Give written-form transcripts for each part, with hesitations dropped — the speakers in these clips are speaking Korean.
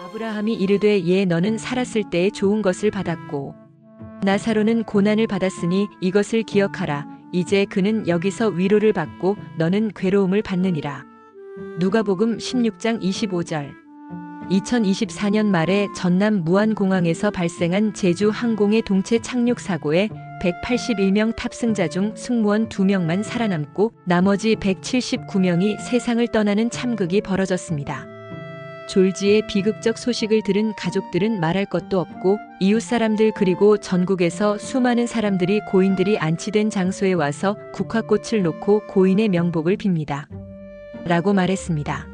아브라함이 이르되 예 너는 살았을 때에 좋은 것을 받았고 나사로는 고난을 받았으니 이것을 기억하라. 이제 그는 여기서 위로를 받고 너는 괴로움을 받느니라. 누가복음 16장 25절. 2024년 말에 전남 무안공항에서 발생한 제주 항공의 동체 착륙 사고에 181명 탑승자 중 승무원 2명만 살아남고 나머지 179명이 세상을 떠나는 참극이 벌어졌습니다. 졸지의 비극적 소식을 들은 가족들은 말할 것도 없고 이웃 사람들 그리고 전국에서 수많은 사람들이 고인들이 안치된 장소에 와서 국화꽃을 놓고 고인의 명복을 빕니다. 라고 말했습니다.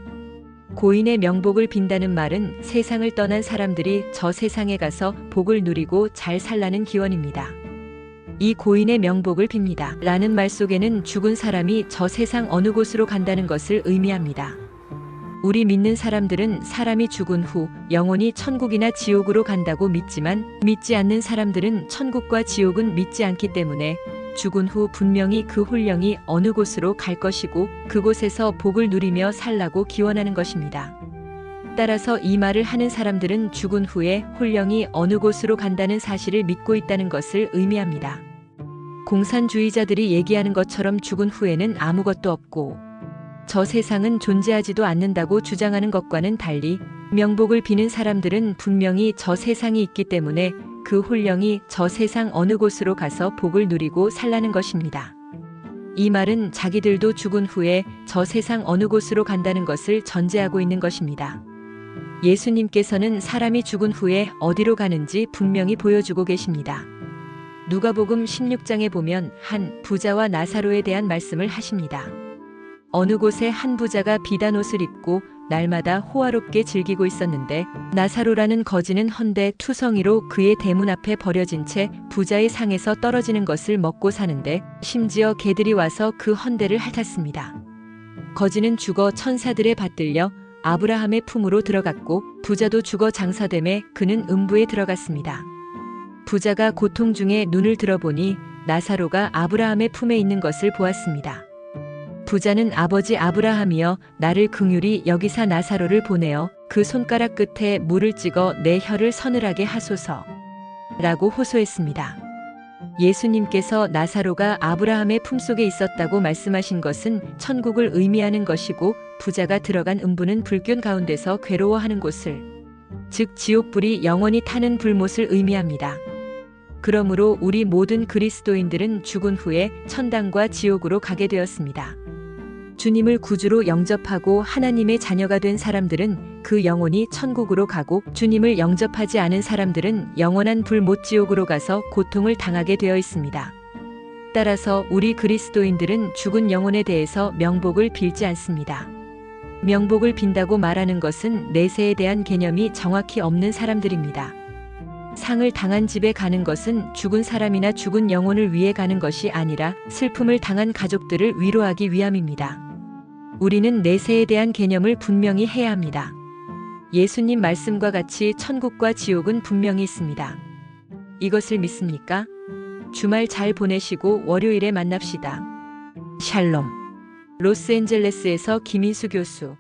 고인의 명복을 빈다는 말은 세상을 떠난 사람들이 저 세상에 가서 복을 누리고 잘 살라는 기원입니다. 이 고인의 명복을 빕니다. 라는 말 속에는 죽은 사람이 저 세상 어느 곳으로 간다는 것을 의미합니다. 우리 믿는 사람들은 사람이 죽은 후 영원히 천국이나 지옥으로 간다고 믿지만 믿지 않는 사람들은 천국과 지옥은 믿지 않기 때문에 죽은 후 분명히 그 혼령이 어느 곳으로 갈 것이고 그곳에서 복을 누리며 살라고 기원하는 것입니다. 따라서 이 말을 하는 사람들은 죽은 후에 혼령이 어느 곳으로 간다는 사실을 믿고 있다는 것을 의미합니다. 공산주의자들이 얘기하는 것처럼 죽은 후에는 아무것도 없고 저 세상은 존재하지도 않는다고 주장하는 것과는 달리 명복을 비는 사람들은 분명히 저 세상이 있기 때문에 그 혼령이 저 세상 어느 곳으로 가서 복을 누리고 살라는 것입니다. 이 말은 자기들도 죽은 후에 저 세상 어느 곳으로 간다는 것을 전제하고 있는 것입니다. 예수님께서는 사람이 죽은 후에 어디로 가는지 분명히 보여주고 계십니다. 누가복음 16장에 보면 한 부자와 나사로에 대한 말씀을 하십니다. 어느 곳에 한 부자가 비단 옷을 입고 날마다 호화롭게 즐기고 있었는데 나사로라는 거지는 헌데 투성이로 그의 대문 앞에 버려진 채 부자의 상에서 떨어지는 것을 먹고 사는데 심지어 개들이 와서 그 헌데를 핥았습니다. 거지는 죽어 천사들에 받들려 아브라함의 품으로 들어갔고 부자도 죽어 장사됨에 그는 음부에 들어갔습니다. 부자가 고통 중에 눈을 들어보니 나사로가 아브라함의 품에 있는 것을 보았습니다. 부자는 아버지 아브라함이여 나를 긍휼히 여기사 나사로를 보내어 그 손가락 끝에 물을 찍어 내 혀를 서늘하게 하소서 라고 호소했습니다. 예수님께서 나사로가 아브라함의 품속에 있었다고 말씀하신 것은 천국을 의미하는 것이고 부자가 들어간 음부는 불균 가운데서 괴로워하는 곳을 즉 지옥불이 영원히 타는 불못을 의미합니다. 그러므로 우리 모든 그리스도인들은 죽은 후에 천당과 지옥으로 가게 되었습니다. 주님을 구주로 영접하고 하나님의 자녀가 된 사람들은 그 영혼이 천국으로 가고 주님을 영접하지 않은 사람들은 영원한 불못 지옥으로 가서 고통을 당하게 되어 있습니다. 따라서 우리 그리스도인들은 죽은 영혼에 대해서 명복을 빌지 않습니다. 명복을 빈다고 말하는 것은 내세에 대한 개념이 정확히 없는 사람들입니다. 상을 당한 집에 가는 것은 죽은 사람이나 죽은 영혼을 위해 가는 것이 아니라 슬픔을 당한 가족들을 위로하기 위함입니다. 우리는 내세에 대한 개념을 분명히 해야 합니다. 예수님 말씀과 같이 천국과 지옥은 분명히 있습니다. 이것을 믿습니까? 주말 잘 보내시고 월요일에 만납시다. 샬롬. 로스앤젤레스에서 김인수 교수.